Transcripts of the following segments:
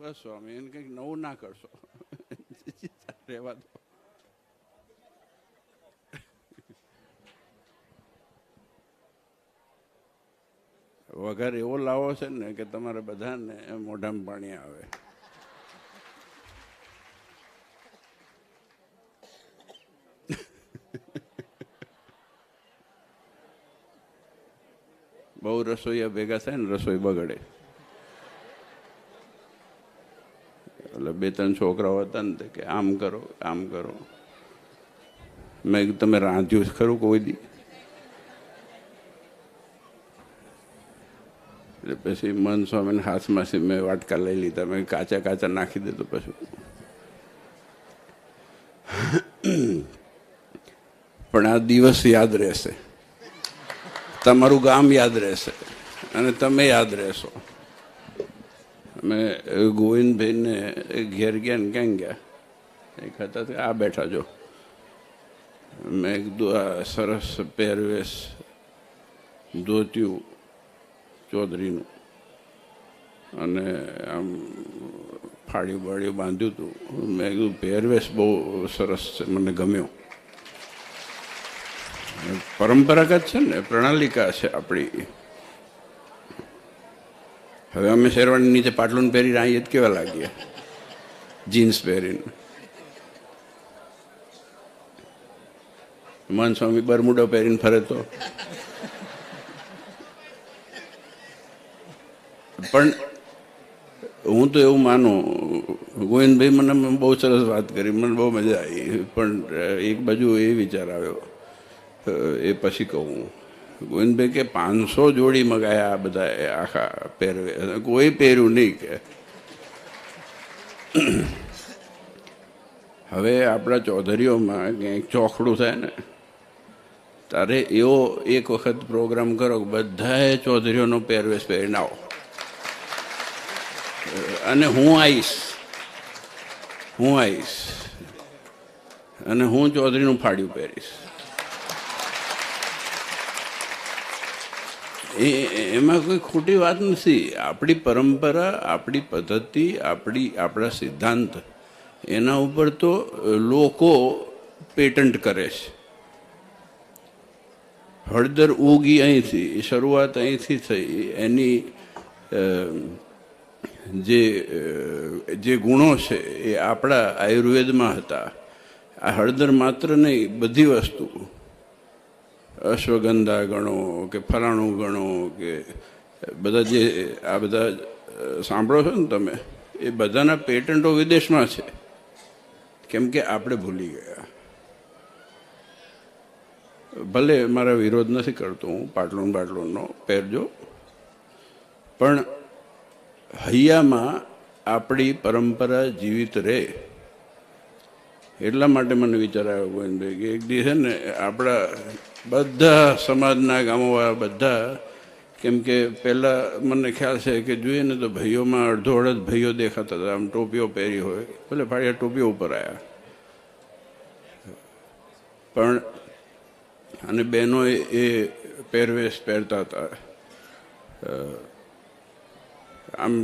બસ સ્વામી, એને કંઈક નવું ના કરશો, રહેવા દો. વઘાર એવો લાવો છે ને કે તમારે બધાને મોઢામાં પાણી આવે. બહુ રસોઈયા ભેગા થાય ને રસોઈ બગડે. એટલે 2-3 છોકરાઓ હતા ને કે આમ કરો આમ કરો. મેં તમે રાંધ્યું ખરું કોઈ દી? એટલે પછી મન સ્વામીને હાથમાંથી મેં વાટકા લઈ લીધા. મેં કાચા કાચા નાખી દીધું. પછી પણ આ દિવસ યાદ રહેશે, તમારું ગામ યાદ રહેશે અને તમે યાદ રહેશો. અમે ગોવિંદભાઈને ઘેર ગયા ને ક્યાં ગયા, એક હતા આ બેઠા જો. મેં કીધું આ સરસ પહેરવેશ ધોત્યું ચૌધરીનું અને આમ ફાળ્યું બાળ્યું બાંધ્યું હતું. મેં કીધું પહેરવેશ બહુ સરસ છે, મને ગમ્યો. પરંપરાગત છે ને, પ્રણાલિકા છે આપણી. હવે અમે શેરવાણી નીચે પાટલું પહેરીને આવીએ કેવા લાગીએ, જીન્સ પહેરીને. મન સ્વામી બરમુડો પહેરીને ફરે તો. પણ હું તો એવું માનું, ગોવિંદભાઈ મને બહુ સરસ વાત કરી, મને બહુ મજા આવી. પણ એક બાજુ એ વિચાર આવ્યો, એ પછી કહું. ગોવિંદભાઈ કે 500 જોડી મગાયા આ બધા આખા પહેરવે, કોઈ પહેર્યું નહીં કે. હવે આપણા ચૌધરીઓમાં ક્યાંક ચોખડું થાય ને તારે એવો એક વખત પ્રોગ્રામ કરો કે બધાએ ચૌધરીઓનો પહેરવેશ પહેરીને આવો અને હું આવીશ અને હું ચૌધરીનું ફાડ્યું પહેરીશ. એમાં કોઈ ખોટી વાત નથી. આપણી પરંપરા, આપણી પદ્ધતિ, આપણા સિદ્ધાંત, એના ઉપર તો લોકો પેટન્ટ કરે છે. હળદર ઉગી અહીંથી, શરૂઆત અહીંથી થઈ. એની જે ગુણો છે એ આપણા આયુર્વેદમાં હતા. આ હળદર માત્ર નહીં, બધી વસ્તુ, અશ્વગંધા ગણો કે ફલાણું ગણો કે બધા જે આ બધા સાંભળો છો ને તમે, એ બધાના પેટન્ટો વિદેશમાં છે. કેમ કે આપણે ભૂલી ગયા. ભલે મારા વિરોધ નથી કરતો હું, પાટલુનનો પહેરજો, પણ હૈયામાં આપણી પરંપરા જીવિત રહે. એટલા માટે મને વિચાર આવ્યો ગોવિંદભાઈ કે એક દિવસ છે ને આપણા બધા સમાજના ગામોવાળા બધા, કેમ કે પહેલાં મને ખ્યાલ છે કે જોઈએ ને તો ભાઈઓમાં અડધો અડધ ભાઈઓ દેખાતા હતા, આમ ટોપીઓ પહેરી હોય, ભલે ફાળિયા ટોપીઓ ઉપર આવ્યા. પણ અને બહેનો એ પહેરવેશ પહેરતા હતા. આમ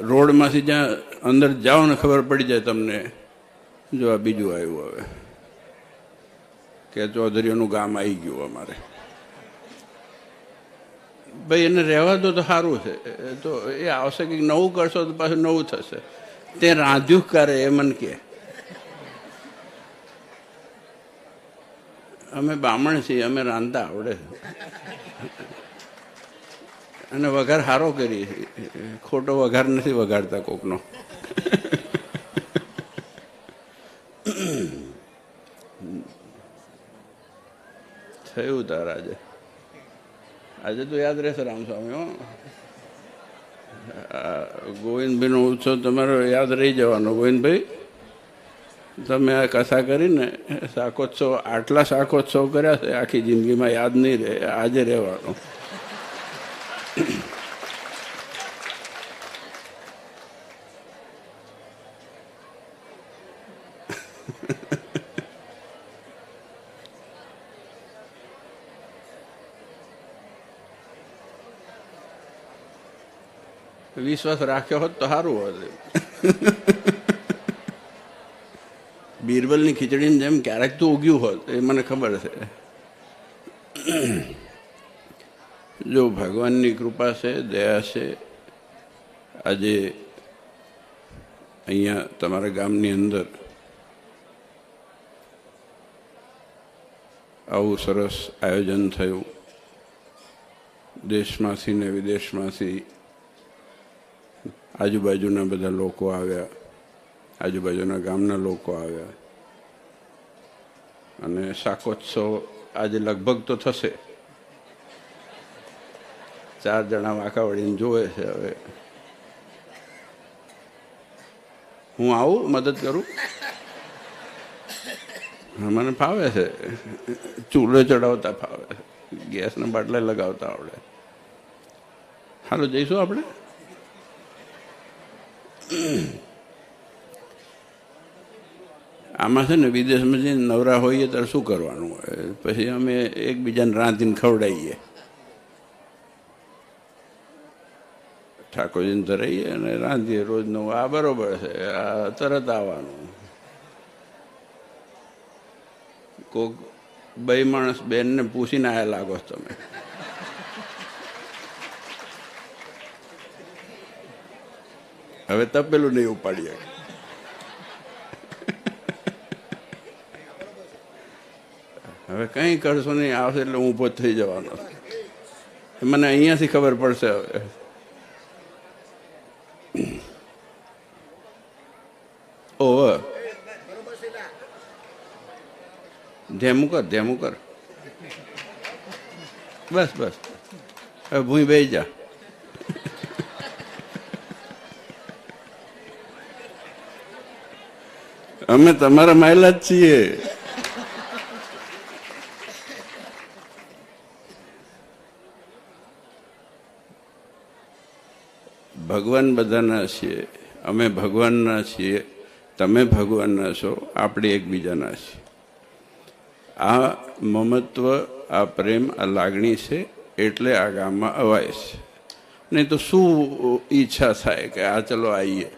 રોડમાંથી જ્યાં અંદર જાઓ ને ખબર પડી જાય તમને, જો આ બીજું આવ્યું હવે કે ચૌધરીઓનું ગામ આવી ગયું અમારે. ભાઈ એને રહેવા દો તો સારું છે. તો એ આવશે કંઈક નવું કરશો તો પાછું નવું થશે. તે રાંધ્યું કરે એ મને કે. અમે બામણ છીએ, અમે રાંધતા આવડે અને વઘાર સારો કરીએ છીએ. ખોટો વઘાર નથી વઘારતા કોકનો. થયું તાર આજે તો યાદ રહેશે રામસ્વામી. હો, ગોવિંદભાઈનો ઉત્સવ તમારો યાદ રહી જવાનો. ગોવિંદભાઈ, તમે આ કથા કરીને શાકોત્સવ, આટલા શાકોત્સવ કર્યા છે, આખી જિંદગીમાં યાદ નહીં રહે. આજે રહેવાનો. વિશ્વાસ રાખ્યો હોત તો સારું હોત. બીરબલની ખીચડીની જેમ ક્યારેક તો ઉગ્યું હોત, એ મને ખબર છે. જો ભગવાનની કૃપા છે, દયા છે, આજે અહીંયા તમારા ગામની અંદર આવું સરસ આયોજન થયું. દેશમાંથી ને વિદેશમાંથી આજુબાજુના બધા લોકો આવ્યા, આજુબાજુના ગામના લોકો આવ્યા, અને શાકોત્સવ આજે લગભગ તો થશે. 4 જણા વાંકા વળીને જોવે છે. હવે હું આવું, મદદ કરું? મને ફાવે છે, ચૂલો ચડાવતા ફાવે, ગેસના બાટલા લગાવતા આવડે. હાલો જઈશું આપણે. આમાં છે ને, વિદેશમાં જઈને નવરા હોઈએ ત્યારે શું કરવાનું હોય, પછી અમે એકબીજાને રાંધીને ખવડાવીએ, ઠાકોરજીને ધરાઈએ અને રાંધીએ રોજનું. આ બરોબર છે, આ તરત આવવાનું. કોક બે માણસ બેનને પૂછીને આયા લાગો તમે. હવે તપેલું નહીં ઉપાડીએ. હવે કંઈ કરશો નહીં, આવશે એટલે હું ઊભો થઈ જવાનો. મને અહીંયાથી ખબર પડશે. હવે ઓહ, ધેમું કર, ધેમું કર. બસ બસ, હવે ભૂઈ બેસી જા. અમે તમારા માયલા જ છીએ. ભગવાન બધાના છીએ, અમે ભગવાનના છીએ, તમે ભગવાનના છો, આપણે એકબીજાના છીએ. આ મમત્વ, આ પ્રેમ, આ લાગણી છે, એટલે આ ગામમાં અવાય છે. નહીં તો શું ઈચ્છા થાય કે આ ચલો આવીએ,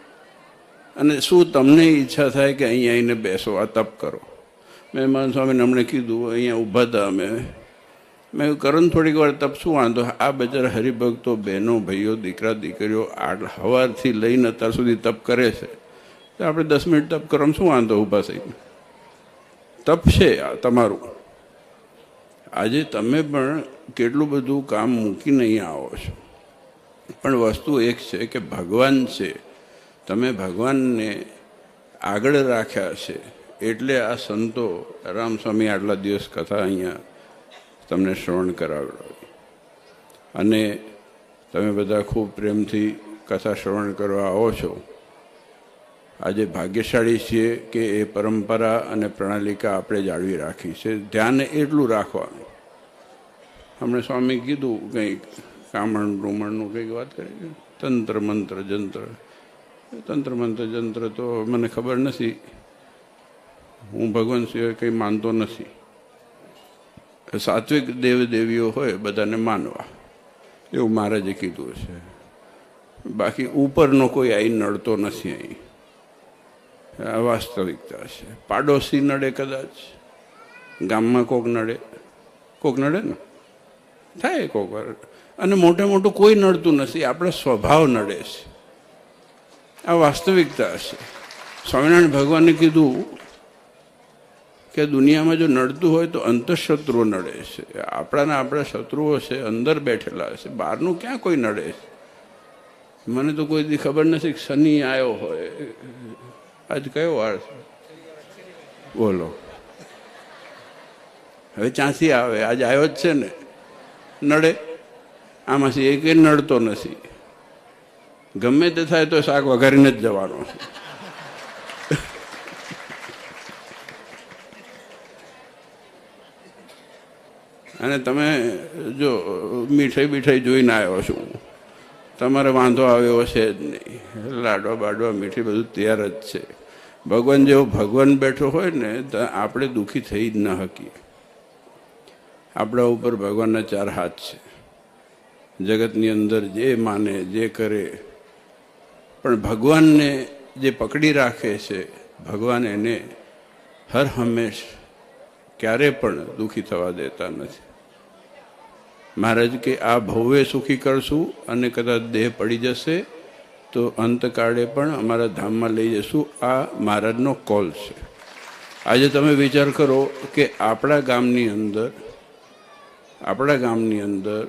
અને શું તમને ઈચ્છા થાય કે અહીંયા આવીને બેસો, આ તપ કરો. મેં માન સ્વામીને હમણાં કીધું, અહીંયા ઊભા હતા અમે, મેં કરો ને થોડીક વાર તપ, શું વાંધો? આ બજાર હરિભક્તો, બહેનો, ભાઈઓ, દીકરા દીકરીઓ સવારથી લઈને અત્યાર સુધી તપ કરે છે, તો આપણે 10 મિનિટ તપ કરવામાં શું વાંધો? ઊભા થઈને તપ છે આ તમારું. આજે તમે પણ કેટલું બધું કામ મૂકીને અહીંયા આવો છો, પણ વસ્તુ એક છે કે ભગવાન છે, તમે ભગવાનને આગળ રાખ્યા છે, એટલે આ સંતો રામસ્વામી આટલા દિવસ કથા અહીંયા તમને શ્રવણ કરાવડાવી, અને તમે બધા ખૂબ પ્રેમથી કથા શ્રવણ કરવા આવો છો. આજે ભાગ્યશાળી છીએ કે એ પરંપરા અને પ્રણાલિકા આપણે જાળવી રાખી છે. ધ્યાન એટલું રાખવાનું. હમણાં સ્વામી કીધું કંઈક કામણ રૂમણનું કંઈક વાત કરી, તંત્ર મંત્ર જંત્ર. તંત્ર મંત્ર જંત્ર તો મને ખબર નથી, હું ભગવાન સિવાય કંઈ માનતો નથી. સાત્વિક દેવદેવીઓ હોય બધાને માનવા, એવું મહારાજે કીધું છે. બાકી ઉપરનો કોઈ અહીં નડતો નથી. અહીં આ વાસ્તવિકતા છે. પાડોશી નડે કદાચ, ગામમાં કોક નડે, કોક નડે ને, થાય કોક વાર. અને મોટે મોટું કોઈ નડતું નથી, આપણો સ્વભાવ નડે છે. આ વાસ્તવિકતા છે. સ્વામિનારાયણ ભગવાને કીધું કે દુનિયામાં જો નડતું હોય તો અંતઃશત્રુઓ નડે છે. આપણા શત્રુઓ છે, અંદર બેઠેલા છે, બહારનું ક્યાં કોઈ નડે છે? મને તો કોઈ દી ખબર નથી કે શનિ આવ્યો હોય. આજ કયો વાર છે? બોલો, હવે ચાંસી આવે, આજ આવ્યો જ છે ને, નડે. આમાંથી એક નડતો નથી. ગમે તે થાય તો શાક વઘારીને જ જવાનો. અને તમે જો મીઠાઈ બીઠાઈ જોઈને આવ્યો છું, તમારે વાંધો આવ્યો છે જ નહીં. લાડવા બાડવા મીઠી બધું તૈયાર જ છે. ભગવાન જેવો ભગવાન બેઠો હોય ને તો આપણે દુઃખી થઈ જ ન શકીએ. આપણા ઉપર ભગવાનના 4 હાથ છે. જગતની અંદર જે માને જે કરે, પણ ભગવાનને જે પકડી રાખે છે ભગવાન એને હર હંમેશ ક્યારે પણ દુઃખી થવા દેતા નથી. મહારાજ કે આ ભવ્ય સુખી કરશું અને કદાચ દેહ પડી જશે તો અંતકાળે પણ અમારા ધામમાં લઈ જશું. આ મહારાજનો કોલ છે. આજે તમે વિચાર કરો કે આપણા ગામની અંદર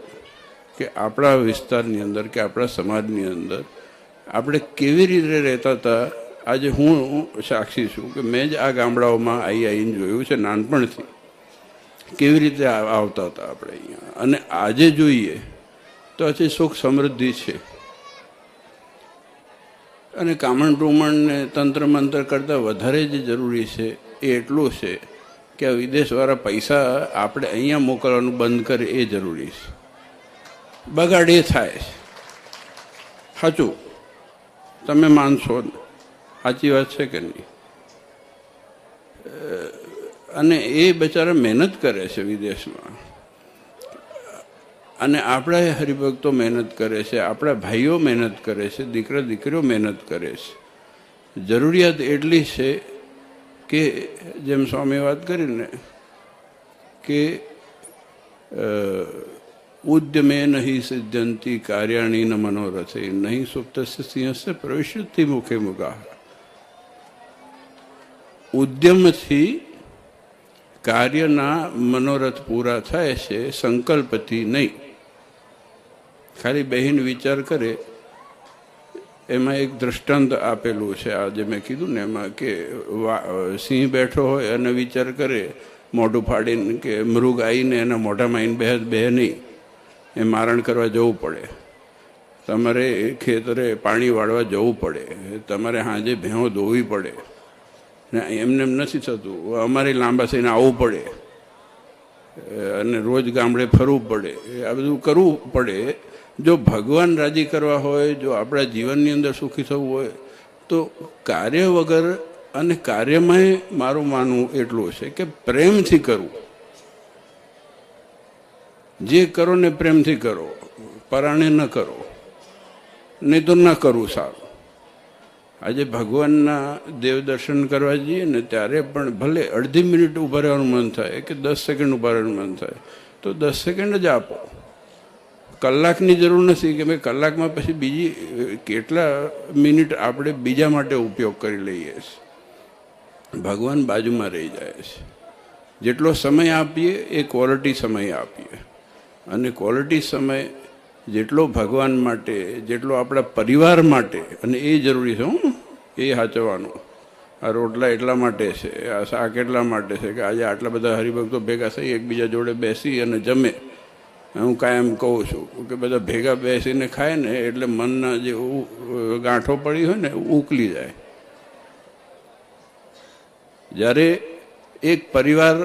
કે આપણા વિસ્તારની અંદર કે આપણા સમાજની અંદર આપણે કેવી રીતે રહેતા હતા. આજે હું સાક્ષી છું કે મેં જ આ ગામડાઓમાં આવીને જોયું છે નાનપણથી કેવી રીતે આવતા હતા આપણે અહીંયા. અને આજે જોઈએ તો આજે સુખ સમૃદ્ધિ છે. અને કામણ ટુમણ ને તંત્ર મંત્ર કરતાં વધારે જે જરૂરી છે એ એટલું છે કે આ વિદેશવાળા પૈસા આપણે અહીંયા મોકલવાનું બંધ કરે એ જરૂરી છે. બગાડ એ થાય છે. સાચું તમે માનશો ને? સાચી વાત છે કે નહીં? અને એ બચારા મહેનત કરે છે વિદેશમાં અને આપણા હરિભક્તો મહેનત કરે છે, આપણા ભાઈઓ મહેનત કરે છે, દીકરા દીકરીઓ મહેનત કરે છે. જરૂરિયાત એટલી છે કે જેમ સ્વામી વાત કરીને કે ઉદ્યમે નહીં સિદ્ધંતી કાર્યાણી ન મનોરથે નહીં સુપ્તસ્ય સિંહસ્ય પ્રવિશતિ મુખે મુગા. ઉદ્યમથી કાર્યના મનોરથ પૂરા થાય છે, સંકલ્પથી નહીં. ખાલી બહેન વિચાર કરે એમાં એક દૃષ્ટાંત આપેલું છે. આજે મેં કીધું ને એમાં કે સિંહ બેઠો હોય અને વિચાર કરે મોઢું ફાડીને કે મૃગ આવીને એના મોઢામાં આવીને બે નહીં, એ મારણ કરવા જવું પડે. તમારે ખેતરે પાણી વાળવા જવું પડે, તમારે સાંજે ભેંસો ધોવી પડે ને એમને એમ નથી થતું. અમારે લાંબા થઈને આવવું પડે અને રોજ ગામડે ફરવું પડે. આ બધું કરવું પડે. જો ભગવાન રાજી કરવા હોય, જો આપણા જીવનની અંદર સુખી થવું હોય તો કાર્ય વગર, અને કાર્યમાં મારું માનવું એટલું છે કે પ્રેમથી કરવું. જે કરો ને પ્રેમથી કરો, પરાણે ન કરો, નહીં તો ન કરવું સારું. આજે ભગવાનના દેવ દર્શન કરવા જઈએ ને ત્યારે પણ ભલે અડધી મિનિટ ઊભા રહેવાનું મન થાય કે 10 સેકન્ડ ઊભા રહેવાનું મન થાય તો 10 સેકન્ડ જ આપો. કલાકની જરૂર નથી કે ભાઈ કલાકમાં પછી બીજી કેટલા મિનિટ આપણે બીજા માટે ઉપયોગ કરી લઈએ છીએ. ભગવાન બાજુમાં રહી જાય છે. જેટલો સમય આપીએ એ ક્વોલિટી સમય આપીએ, અને ક્વોલિટી સમય જેટલો ભગવાન માટે, જેટલો આપણા પરિવાર માટે, અને એ જરૂરી છે. એ સાચવવાનું. આ રોટલા એટલા માટે છે, આ શાક એટલા માટે છે કે આજે આટલા બધા હરિભક્તો ભેગા થઈ એકબીજા જોડે બેસી અને જમે. હું કાયમ કહું છું કે બધા ભેગા બેસીને ખાય ને એટલે મનના જે ગાંઠો પડી હોય ને ઉકલી જાય. જ્યારે એક પરિવાર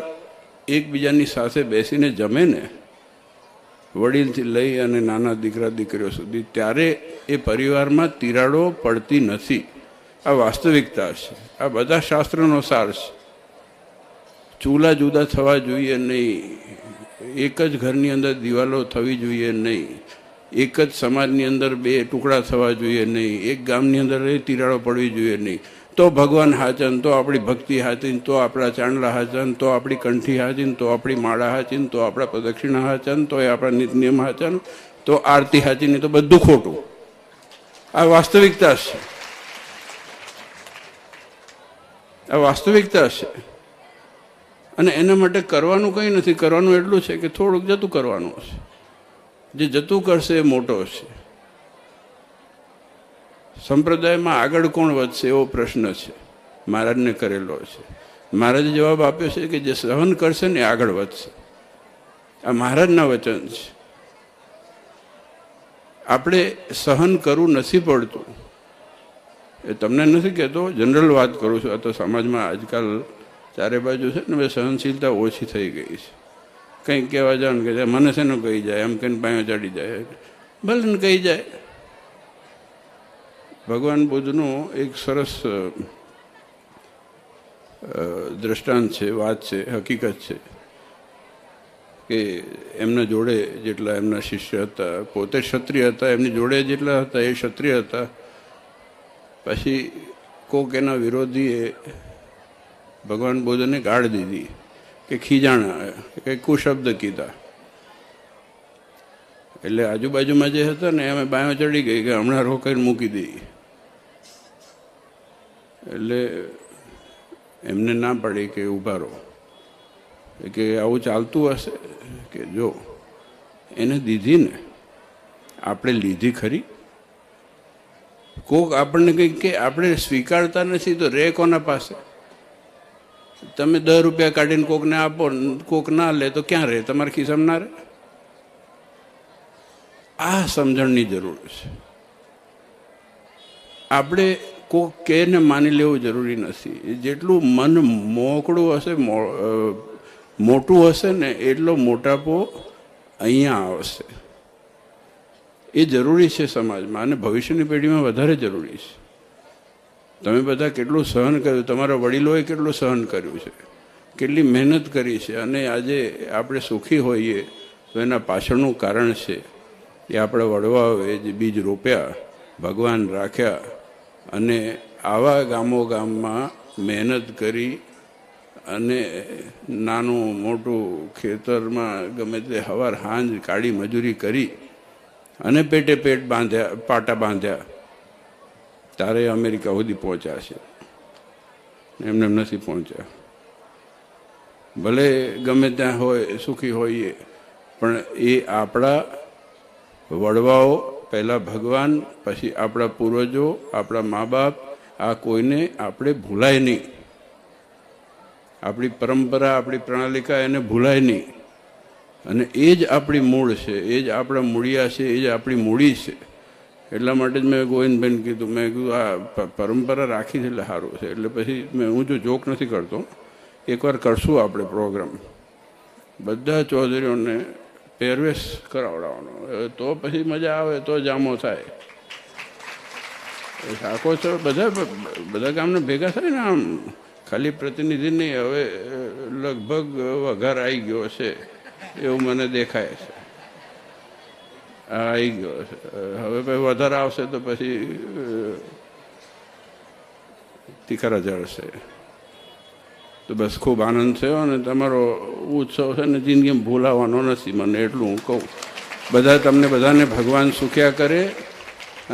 એકબીજાની સાથે બેસીને જમે ને, વડીલથી લઈ અને નાના દીકરા દીકરીઓ સુધી, ત્યારે એ પરિવારમાં તિરાડો પડતી નથી. આ વાસ્તવિકતા છે. આ બધા શાસ્ત્રનો સાર છે. ચૂલા જુદા થવા જોઈએ નહીં, એક જ ઘરની અંદર દિવાલો થવી જોઈએ નહીં, એક જ સમાજની અંદર 2 ટુકડા થવા જોઈએ નહીં, એક ગામની અંદર તિરાડો પડવી જોઈએ નહીં. તો ભગવાન હાચન, તો આપણી ભક્તિ હાચીન, તો આપણા ચાંદલા હાચન, તો આપણી કંઠી હાચીન, તો આપણી માળા હાચીન, તો આપણા પ્રદક્ષિણા હાચન, તો એ આપણા નિત્યનિયમ હાચન, તો આરતી હાચીન, તો બધું ખોટું. આ વાસ્તવિકતા છે. આ વાસ્તવિકતા છે. અને એના માટે કરવાનું કંઈ નથી. કરવાનું એટલું છે કે થોડુંક જતું કરવાનું છે. જે જતું કરશે એ મોટો છે. સંપ્રદાયમાં આગળ કોણ વધશે એવો પ્રશ્ન છે, મહારાજને કરેલો છે. મહારાજે જવાબ આપ્યો છે કે જે સહન કરશે ને આગળ વધશે. આ મહારાજના વચન છે. આપણે સહન કરવું નથી પડતું. એ તમને નથી કહેતો, જનરલ વાત કરું છું. આ તો સમાજમાં આજકાલ ચારે બાજુ છે ને સહનશીલતા ઓછી થઈ ગઈ છે. કંઈક કહેવા જાણ કે મને છે ને કહી જાય, એમ કહીને પાયો ચડી જાય. ભલે ને કહી જાય. ભગવાન બુદ્ધનું એક સરસ દ્રષ્ટાંત છે, વાત છે, હકીકત છે કે એમના જોડે જેટલા એમના શિષ્ય હતા, પોતે ક્ષત્રિય હતા, એમની જોડે જેટલા હતા એ ક્ષત્રિય હતા. પછી કોક એના વિરોધીએ ભગવાન બુદ્ધને ગાળ દીધી કે ખીજાણા કે કુશબ્દ કીધા, એટલે આજુબાજુમાં જે હતા ને અમે બાયો ચડી ગઈ કે હમણાં રોકાઈને મૂકી દઈએ. એટલે એમને ના પડી કે ઊભા રહો, કે આવું ચાલતું હશે કે જો એને દીધી ને આપણે લીધી ખરી. કોક આપણને કંઈક કે આપણે સ્વીકારતા નથી તો રે કોના પાસે? તમે 10 રૂપિયા કાઢીને કોકને આપો, કોક ના લે તો ક્યાં રહે? તમારા ખિસ્સામાં ના રહે. આ સમજણની જરૂર છે. આપણે કોક કેને માની લેવું જરૂરી નથી. જેટલું મન મોકળું હશે, મોટું હશે ને એટલો મોટાપો અહીંયા આવશે. એ જરૂરી છે સમાજમાં, અને ભવિષ્યની પેઢીમાં વધારે જરૂરી છે. તમે બધા કેટલું સહન કર્યું, તમારા વડીલોએ કેટલું સહન કર્યું છે, કેટલી મહેનત કરી છે, અને આજે આપણે સુખી હોઈએ તો એના પાછળનું કારણ છે એ આપણા વડવાઓએ જે બીજ રોપ્યા, ભગવાન રાખ્યા, અને આવા ગામોગામમાં મહેનત કરી અને નાનું મોટું ખેતરમાં ગમે તે હવાર હાંજ કાળી મજૂરી કરી અને પેટે પેટ બાંધ્યા, પાટા બાંધ્યા, તારે અમેરિકા સુધી પહોંચ્યા છે. એમને નથી પહોંચ્યા. ભલે ગમે ત્યાં હોય, સુખી હોઈએ, પણ એ આપણા વડવાઓ, પહેલાં ભગવાન, પછી આપણા પૂર્વજો, આપણા મા બાપ, આ કોઈને આપણે ભૂલાય નહીં. આપણી પરંપરા, આપણી પ્રણાલિકા એને ભૂલાય નહીં. અને એ જ આપણી મૂળ છે, એ જ આપણા મૂળિયા છે, એ જ આપણી મૂડી છે. એટલા માટે જ મેં ગોવિંદભાઈને કીધું, મેં કીધું આ પરંપરા રાખી છે એટલે સારું છે. એટલે પછી હું જો જોક નથી કરતો, એકવાર કરશું આપણે પ્રોગ્રામ, બધા ચૌધરીઓને પહેરવેશ કરાવડાવવાનો, તો પછી મજા આવે, તો જામો થાય. આખો છો બધા ગામને ભેગા થાય ને, આમ ખાલી પ્રતિનિધિ નહીં. હવે લગભગ વઘાર આવી ગયો છે એવું મને દેખાય છે. આવી ગયો છે. હવે પછી વધારે આવશે તો પછી તીખરા જળશે. તો બસ ખૂબ આનંદ થયો, અને તમારો ઉત્સવ છે ને જિંદગીમાં ભૂલાવાનો નથી, મને એટલું હું કહું. બધા તમને બધાને ભગવાન સુખ્યા કરે,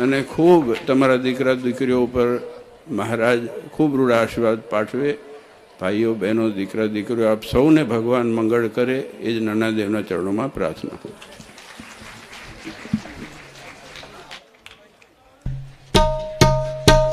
અને ખૂબ તમારા દીકરા દીકરીઓ ઉપર મહારાજ ખૂબ રૂડા આશીર્વાદ પાઠવે. ભાઈઓ બહેનો, દીકરા દીકરીઓ, આપ સૌને ભગવાન મંગળ કરે, એ જ નાના દેવના ચરણોમાં પ્રાર્થના.